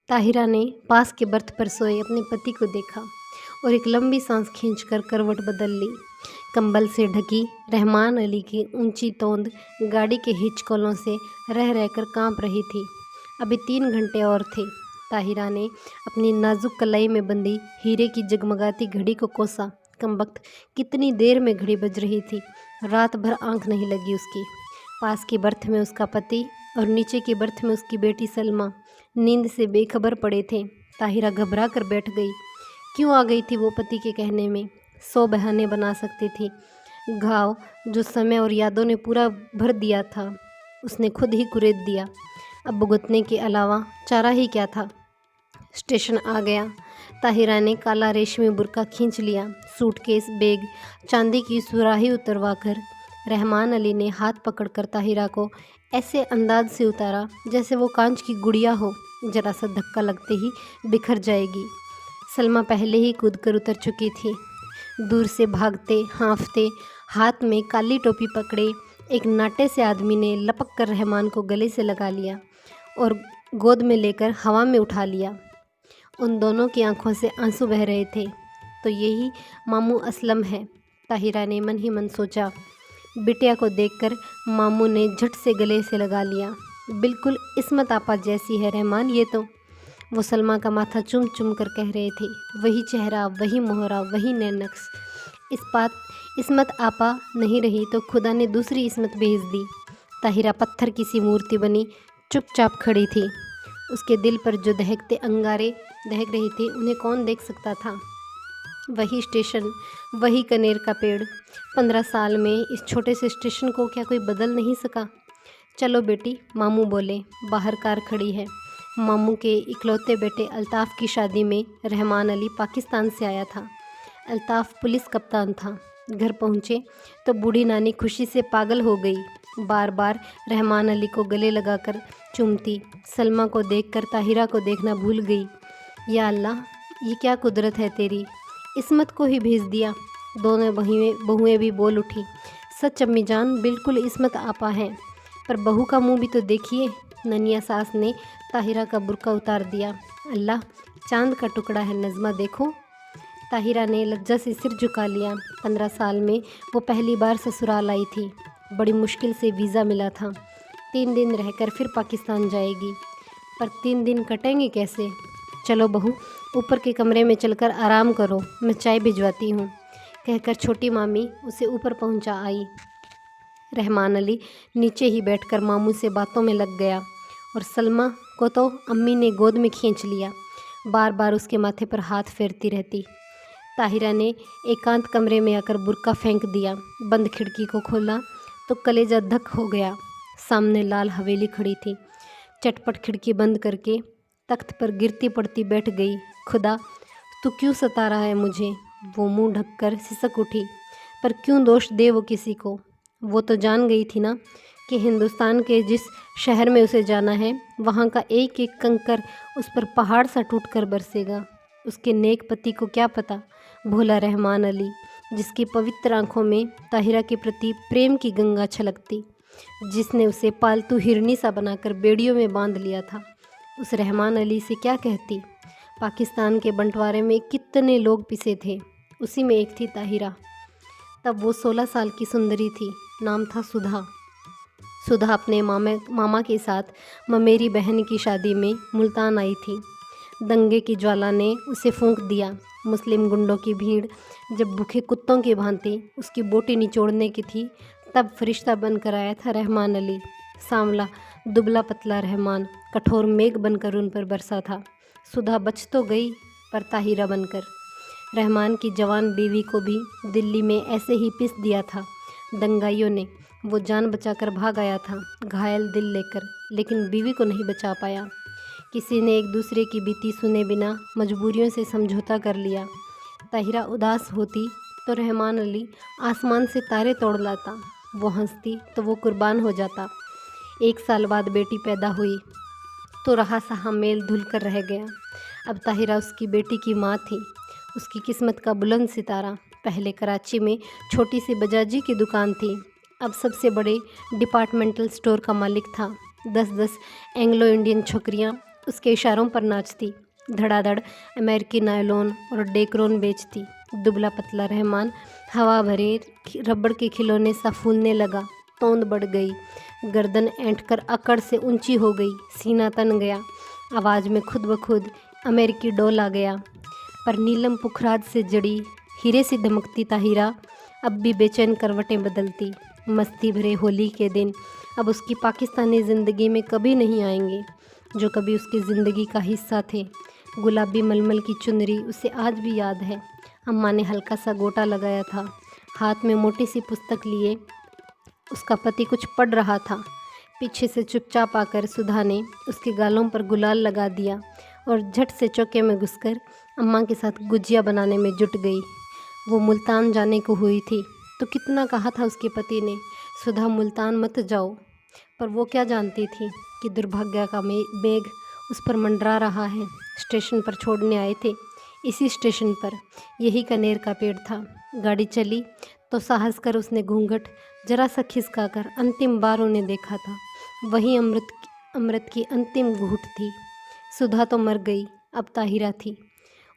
ताहिरा ने पास के बर्थ पर सोए अपने पति को देखा और एक लंबी सांस खींचकर करवट बदल ली। कंबल से ढकी रहमान अली की ऊंची तोंद गाड़ी के हिचकोलों से रह रहकर कांप रही थी। अभी 3 घंटे और थे। ताहिरा ने अपनी नाजुक कलाई में बंधी हीरे की जगमगाती घड़ी को कोसा। कमबख्त कितनी देर में घड़ी बज रही थी। रात भर आंख नहीं लगी उसकी। पास के बर्थ में उसका पति और नीचे के बर्थ में उसकी बेटी सलमा नींद से बेखबर पड़े थे। ताहिरा घबरा कर बैठ गई। क्यों आ गई थी वो पति के कहने में? 100 बहाने बना सकती थी। घाव जो समय और यादों ने पूरा भर दिया था उसने खुद ही कुरेद दिया। अब भुगतने के अलावा चारा ही क्या था। स्टेशन आ गया। ताहिरा ने काला रेशमी बुर्का खींच लिया। सूटकेस, बैग, चांदी की सुराही उतरवा कर रहमान अली ने हाथ पकड़कर ताहिरा को ऐसे अंदाज से उतारा जैसे वो कांच की गुड़िया हो, जरा सा धक्का लगते ही बिखर जाएगी। सलमा पहले ही कूदकर उतर चुकी थी। दूर से भागते हाँफते हाथ में काली टोपी पकड़े एक नाटे से आदमी ने लपक कर रहमान को गले से लगा लिया और गोद में लेकर हवा में उठा लिया। उन दोनों की आंखों से आंसू बह रहे थे। तो यही मामू असलम है, ताहिरा ने मन ही मन सोचा। बिटिया को देखकर मामू ने झट से गले से लगा लिया। बिल्कुल इस्मत आपा जैसी है रहमान ये तो। वो सलमा का माथा चूम चूम कर कह रहे थे। वही चेहरा, वही मोहरा, वही नैनक्स। इस्मत आपा नहीं रही तो खुदा ने दूसरी इस्मत भेज दी। ताहिरा पत्थर की सी मूर्ति बनी चुपचाप खड़ी थी। उसके दिल पर जो दहकते अंगारे दहक रही थी उन्हें कौन देख सकता था। वही स्टेशन, वही कनेर का पेड़। 15 साल में इस छोटे से स्टेशन को क्या कोई बदल नहीं सका? चलो बेटी, मामू बोले। बाहर कार खड़ी है। मामू के इकलौते बेटे अल्ताफ़ की शादी में रहमान अली पाकिस्तान से आया था। अल्ताफ़ पुलिस कप्तान था। घर पहुँचे तो बूढ़ी नानी खुशी से पागल हो गई। बार बार रहमान अली को गले लगाकर चूमती। सलमा को देखकर ताहिरा को देखना भूल गई। या अल्लाह, ये क्या कुदरत है तेरी, इस्मत को ही भेज दिया। दोनों बहुएं भी बोल उठी। सच अम्मी जान, बिल्कुल इस्मत आपा हैं। पर बहू का मुंह भी तो देखिए। ननिया सास ने ताहिरा का बुर्का उतार दिया। अल्लाह, चांद का टुकड़ा है नज़मा, देखो। ताहिरा ने लज्जा से सिर झुका लिया। 15 साल में वो पहली बार ससुराल आई थी। बड़ी मुश्किल से वीज़ा मिला था। 3 दिन रहकर फिर पाकिस्तान जाएगी। पर 3 दिन कटेंगे कैसे? चलो बहू, ऊपर के कमरे में चलकर आराम करो, मैं चाय भिजवाती हूँ, कहकर छोटी मामी उसे ऊपर पहुँचा आई। रहमान अली नीचे ही बैठकर मामू से बातों में लग गया और सलमा को तो अम्मी ने गोद में खींच लिया। बार बार उसके माथे पर हाथ फेरती रहती। ताहिरा ने एकांत कमरे में आकर बुर्का फेंक दिया। बंद खिड़की को खोला तो कलेजा धक हो गया। सामने लाल हवेली खड़ी थी। चटपट खिड़की बंद करके तख्त पर गिरती पड़ती बैठ गई। खुदा, तू क्यों सता रहा है मुझे? वो मुंह ढककर सिसक उठी। पर क्यों दोष दे वो किसी को? वो तो जान गई थी ना कि हिंदुस्तान के जिस शहर में उसे जाना है वहाँ का एक एक कंकर उस पर पहाड़ सा टूट कर बरसेगा। उसके नेक पति को क्या पता, भोला रहमान अली, जिसकी पवित्र आंखों में ताहिरा के प्रति प्रेम की गंगा छलकती, जिसने उसे पालतू हिरनी सा बनाकर बेड़ियों में बांध लिया था, उस रहमान अली से क्या कहती? पाकिस्तान के बंटवारे में कितने लोग पिसे थे, उसी में एक थी ताहिरा। तब वो 16 साल की सुंदरी थी। नाम था सुधा। सुधा अपने मामा के साथ ममेरी बहन की शादी में मुल्तान आई थी। दंगे की ज्वाला ने उसे फूंक दिया। मुस्लिम गुंडों की भीड़ जब भूखे कुत्तों की भांति उसकी बोटी निचोड़ने की थी, तब फरिश्ता बनकर आया था रहमान अली। सांवला दुबला पतला रहमान कठोर मेघ बनकर उन पर बरसा था। सुधा बच तो गई, पर ताहिरा बनकर। रहमान की जवान बीवी को भी दिल्ली में ऐसे ही पिस दिया था दंगाइयों ने। वो जान बचाकर भाग आया था घायल दिल लेकर, लेकिन बीवी को नहीं बचा पाया। किसी ने एक दूसरे की बीती सुने बिना मजबूरियों से समझौता कर लिया। ताहिरा उदास होती तो रहमान अली आसमान से तारे तोड़ लाता। वो हंसती तो वो कुर्बान हो जाता। 1 साल बाद बेटी पैदा हुई तो रहा सहा मेल धुल कर रह गया। अब ताहिरा उसकी बेटी की माँ थी, उसकी किस्मत का बुलंद सितारा। पहले कराची में छोटी सी बजाजी की दुकान थी, अब सबसे बड़े डिपार्टमेंटल स्टोर का मालिक था। 10-10 एंग्लो इंडियन छोकरियाँ उसके इशारों पर नाचती। धड़ाधड़ अमेरिकी नायलॉन और डेकरोन बेचती। दुबला पतला रहमान हवा भरे रबड़ के खिलौने सा फूलने लगा। तोंद बढ़ गई, गर्दन ऐंठकर अकड़ से ऊंची हो गई, सीना तन गया। आवाज़ में खुद ब खुद अमेरिकी डोल आ गया। पर नीलम पुखराज से जड़ी हीरे सी धमकती ताहिरा अब भी बेचैन करवटें बदलती। मस्ती भरे होली के दिन अब उसकी पाकिस्तानी ज़िंदगी में कभी नहीं आएंगे, जो कभी उसकी ज़िंदगी का हिस्सा थे। गुलाबी मलमल की चुनरी उसे आज भी याद है। अम्मा ने हल्का सा गोटा लगाया था। हाथ में मोटी सी पुस्तक लिए उसका पति कुछ पढ़ रहा था। पीछे से चुपचाप आकर सुधा ने उसके गालों पर गुलाल लगा दिया और झट से चौके में घुसकर अम्मा के साथ गुजिया बनाने में जुट गई। वो मुल्तान जाने को हुई थी तो कितना कहा था उसके पति ने, सुधा मुल्तान मत जाओ। पर वो क्या जानती थी कि दुर्भाग्य का बेग उस पर मंडरा रहा है। स्टेशन पर छोड़ने आए थे, इसी स्टेशन पर, यही कनेर का पेड़ था। गाड़ी चली तो साहस कर उसने घूंघट जरा सा खिसका कर अंतिम बार उन्हें देखा था। वही अमृत की अंतिम घूंट थी। सुधा तो मर गई, अब ताहिरा थी।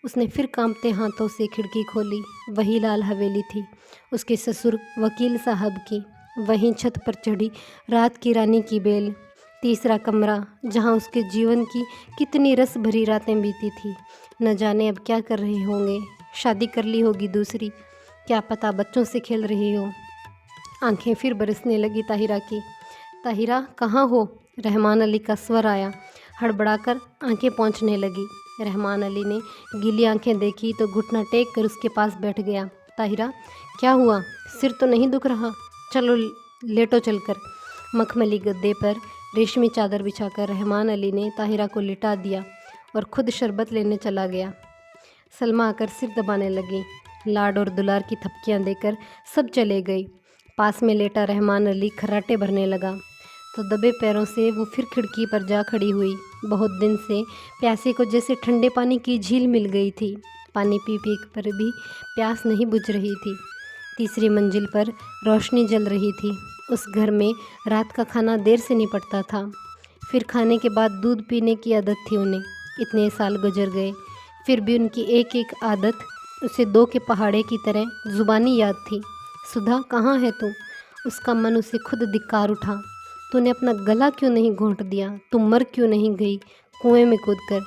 उसने फिर कांपते हाथों से खिड़की खोली। वही लाल हवेली थी उसके ससुर वकील साहब की। वहीं छत पर चढ़ी रात की रानी की बेल। तीसरा कमरा जहां उसके जीवन की कितनी रस भरी रातें बीती थी। न जाने अब क्या कर रहे होंगे। शादी कर ली होगी दूसरी, क्या पता बच्चों से खेल रही हो। आंखें फिर बरसने लगी ताहिरा की। ताहिरा कहाँ हो? रहमान अली का स्वर आया। हड़बड़ाकर आंखें पोंछने लगी। रहमान अली ने गीली आंखें देखी तो घुटना टेक कर उसके पास बैठ गया। ताहिरा क्या हुआ? सिर तो नहीं दुख रहा? चलो लेटो चलकर। मखमली गद्दे पर रेशमी चादर बिछाकर रहमान अली ने ताहिरा को लिटा दिया और खुद शरबत लेने चला गया। सलमा आकर सिर दबाने लगी। लाड और दुलार की थपकियां देकर सब चले गए। पास में लेटा रहमान अली खर्राटे भरने लगा तो दबे पैरों से वो फिर खिड़की पर जा खड़ी हुई। बहुत दिन से प्यासे को जैसे ठंडे पानी की झील मिल गई थी। पानी पी पी पर भी प्यास नहीं बुझ रही थी। तीसरी मंजिल पर रोशनी जल रही थी। उस घर में रात का खाना देर से निपटता था। फिर खाने के बाद दूध पीने की आदत थी उन्हें। इतने साल गुजर गए फिर भी उनकी एक एक आदत उसे दो के पहाड़े की तरह ज़ुबानी याद थी। सुधा कहाँ है तू? उसका मन उसे खुद धिक्कार उठा। तूने अपना गला क्यों नहीं घोंट दिया? तू मर क्यों नहीं गई कुएं में कूदकर?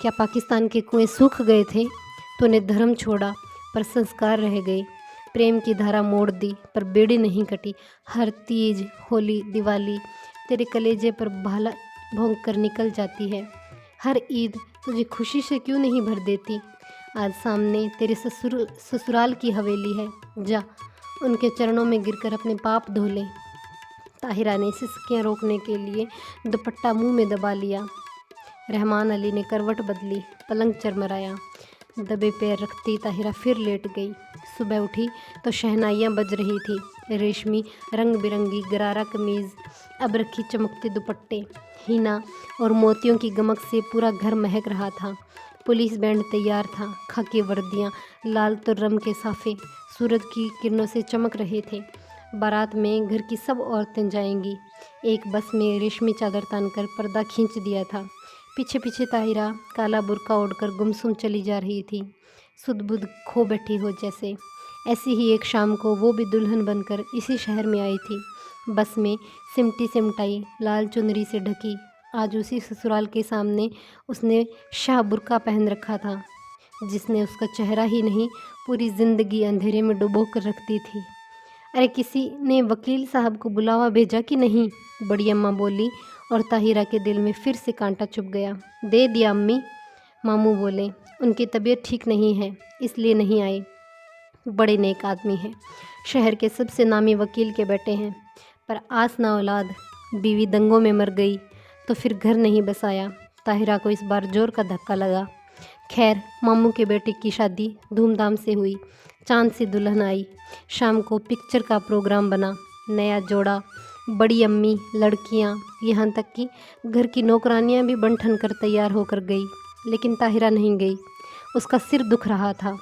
क्या पाकिस्तान के कुएं सूख गए थे? तूने धर्म छोड़ा पर संस्कार रह गए। प्रेम की धारा मोड़ दी पर बेड़ी नहीं कटी। हर तीज, होली, दिवाली तेरे कलेजे पर भाला भोंक कर निकल जाती है। हर ईद तुझे खुशी से क्यों नहीं भर देती? आज सामने तेरे ससुराल की हवेली है, जा उनके चरणों में गिरकर अपने पाप धो ले। ताहिरा ने सिसकियां रोकने के लिए दुपट्टा मुंह में दबा लिया। रहमान अली ने करवट बदली, पलंग चरमराया। दबे पैर रखती ताहिरा फिर लेट गई। सुबह उठी तो शहनाइयाँ बज रही थी। रेशमी रंग बिरंगी गरारा कमीज़, अब रखी चमकते दुपट्टे, हीना और मोतियों की गमक से पूरा घर महक रहा था। पुलिस बैंड तैयार था। खाकी वर्दियाँ, लाल तुर्रम के साफे सूरज की किरणों से चमक रहे थे। बारात में घर की सब औरतें जाएंगी। एक बस में रेशमी चादर तानकर पर्दा खींच दिया था। पीछे पीछे ताहिरा काला बुर्का ओढ़कर गुमसुम चली जा रही थी, सुध-बुध खो बैठी हो जैसे। ऐसी ही एक शाम को वो भी दुल्हन बनकर इसी शहर में आई थी। बस में सिमटी सिमटाई, लाल चुनरी से ढकी। आज उसी ससुराल के सामने उसने शाह बुर्का पहन रखा था, जिसने उसका चेहरा ही नहीं पूरी ज़िंदगी अंधेरे में डुबो कर रखती थी। अरे किसी ने वकील साहब को बुलावा भेजा कि नहीं? बड़ी अम्मा बोली और ताहिरा के दिल में फिर से कांटा चुभ गया। दे दिया अम्मी, मामू बोले। उनकी तबीयत ठीक नहीं है इसलिए नहीं आए। बड़े नेक आदमी हैं, शहर के सबसे नामी वकील के बेटे हैं, पर आस ना औलाद, बीवी दंगों में मर गई तो फिर घर नहीं बसाया। ताहिरा को इस बार जोर का धक्का लगा। खैर, मामू के बेटे की शादी धूमधाम से हुई। चांद सी दुल्हन आई। शाम को पिक्चर का प्रोग्राम बना। नया जोड़ा, बड़ी अम्मी, लड़कियां, यहाँ तक कि घर की नौकरानियां भी बन ठन कर तैयार होकर गई। लेकिन ताहिरा नहीं गई। उसका सिर दुख रहा था।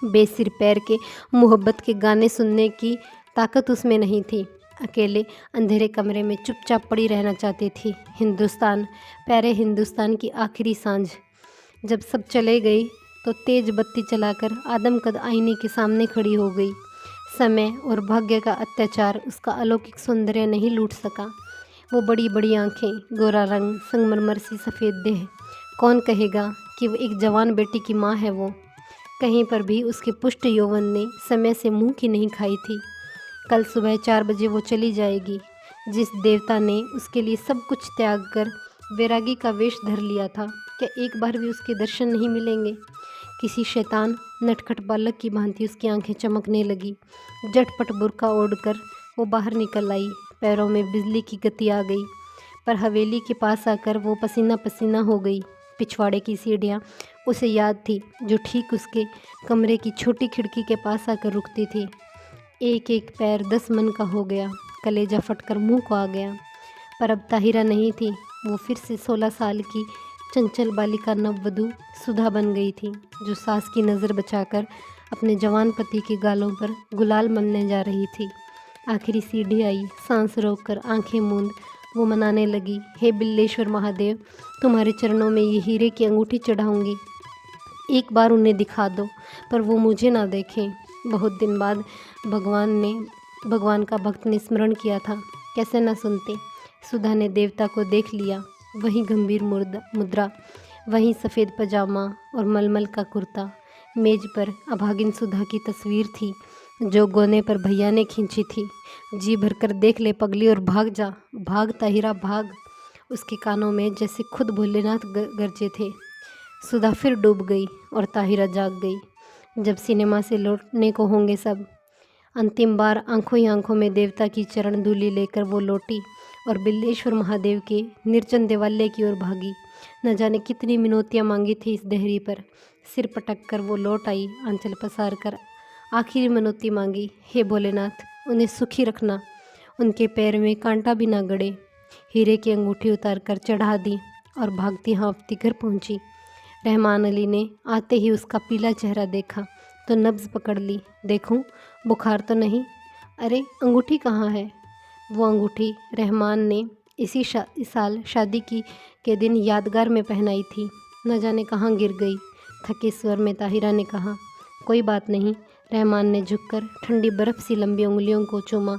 बेसिर पैर के मोहब्बत के गाने सुनने की ताकत उसमें नहीं थी। अकेले अंधेरे कमरे में चुपचाप पड़ी रहना चाहती थी। हिंदुस्तान, प्यारे हिंदुस्तान की आखिरी सांझ। जब सब चले गए तो तेज बत्ती चलाकर आदमकद आईने के सामने खड़ी हो गई। समय और भाग्य का अत्याचार उसका अलौकिक सौंदर्य नहीं लूट सका। वो बड़ी बड़ी आंखें, गोरा रंग, संगमरमर सी सफ़ेद देह। कौन कहेगा कि वो एक जवान बेटी की माँ है। वो कहीं पर भी उसके पुष्ट यौवन ने समय से मुंह की नहीं खाई थी। कल सुबह 4 बजे वो चली जाएगी। जिस देवता ने उसके लिए सब कुछ त्याग कर वैरागी का वेश धर लिया था, क्या एक बार भी उसके दर्शन नहीं मिलेंगे? किसी शैतान नटखट बालक की भांति उसकी आंखें चमकने लगी। झटपट बुर्का ओढ़कर वो बाहर निकल आई। पैरों में बिजली की गति आ गई, पर हवेली के पास आकर वो पसीना पसीना हो गई। पिछवाड़े की सीढ़ियाँ उसे याद थी, जो ठीक उसके कमरे की छोटी खिड़की के पास आकर रुकती थी। एक एक पैर 10 मन का हो गया। कलेजा फटकर मुंह को आ गया। पर अब ताहिरा नहीं थी। वो फिर से 16 साल की चंचल बालिका नववधू सुधा बन गई थी, जो सास की नज़र बचाकर अपने जवान पति के गालों पर गुलाल मलने जा रही थी। आखिरी सीढ़ी आई। सांस रोककर आंखें मूंद वो मनाने लगी, हे बिल्लेश्वर महादेव, तुम्हारे चरणों में ये हीरे की अंगूठी चढ़ाऊंगी। एक बार उन्हें दिखा दो, पर वो मुझे ना देखें। बहुत दिन बाद भगवान का भक्त ने स्मरण किया था, कैसे ना सुनते। सुधा ने देवता को देख लिया। वही गंभीर मुद्रा, वही सफ़ेद पजामा और मलमल का कुर्ता। मेज पर अभागिन सुधा की तस्वीर थी, जो गोने पर भैया ने खींची थी। जी भरकर देख ले पगली और भाग जा, भाग ताहिरा भाग। उसके कानों में जैसे खुद भोलेनाथ गरजे थे। सुधा फिर डूब गई और ताहिरा जाग गई। जब सिनेमा से लौटने को होंगे सब, अंतिम बार आंखों ही आंखों में देवता की चरण धूलि लेकर वो लौटी और बिल्लेश्वर महादेव के निर्जन देवालय की ओर भागी। न जाने कितनी मिनौतियाँ मांगी थी इस देहरी पर। सिर पटक कर वो लौट आई। आंचल पसार कर आखिरी मनौती मांगी, हे भोलेनाथ, उन्हें सुखी रखना, उनके पैर में कांटा भी ना गड़े। हीरे की अंगूठी उतार कर चढ़ा दी और भागती हाँफती घर पहुंची। रहमान अली ने आते ही उसका पीला चेहरा देखा तो नब्ज़ पकड़ ली। देखूं, बुखार तो नहीं? अरे अंगूठी कहाँ है? वो अंगूठी रहमान ने इस साल शादी के दिन यादगार में पहनाई थी। न जाने कहाँ गिर गई। थके स्वर में ताहिरा ने कहा, कोई बात नहीं। रहमान ने झुककर ठंडी बर्फ़ सी लंबी उंगलियों को चूमा।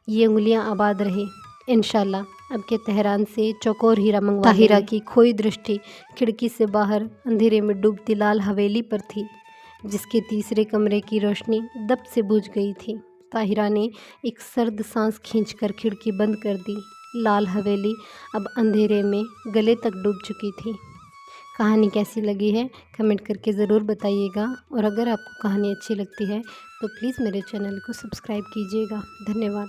ये उंगलियां आबाद रहे इंशाल्लाह। अब के तेहरान से चौकोर हीरा मंगवा। ताहिरा की खोई दृष्टि खिड़की से बाहर अंधेरे में डूबती लाल हवेली पर थी, जिसके तीसरे कमरे की रोशनी दब से बुझ गई थी। ताहिरा ने एक सर्द सांस खींचकर खिड़की बंद कर दी। लाल हवेली अब अंधेरे में गले तक डूब चुकी थी। कहानी कैसी लगी है कमेंट करके ज़रूर बताइएगा, और अगर आपको कहानी अच्छी लगती है तो प्लीज़ मेरे चैनल को सब्सक्राइब कीजिएगा। धन्यवाद।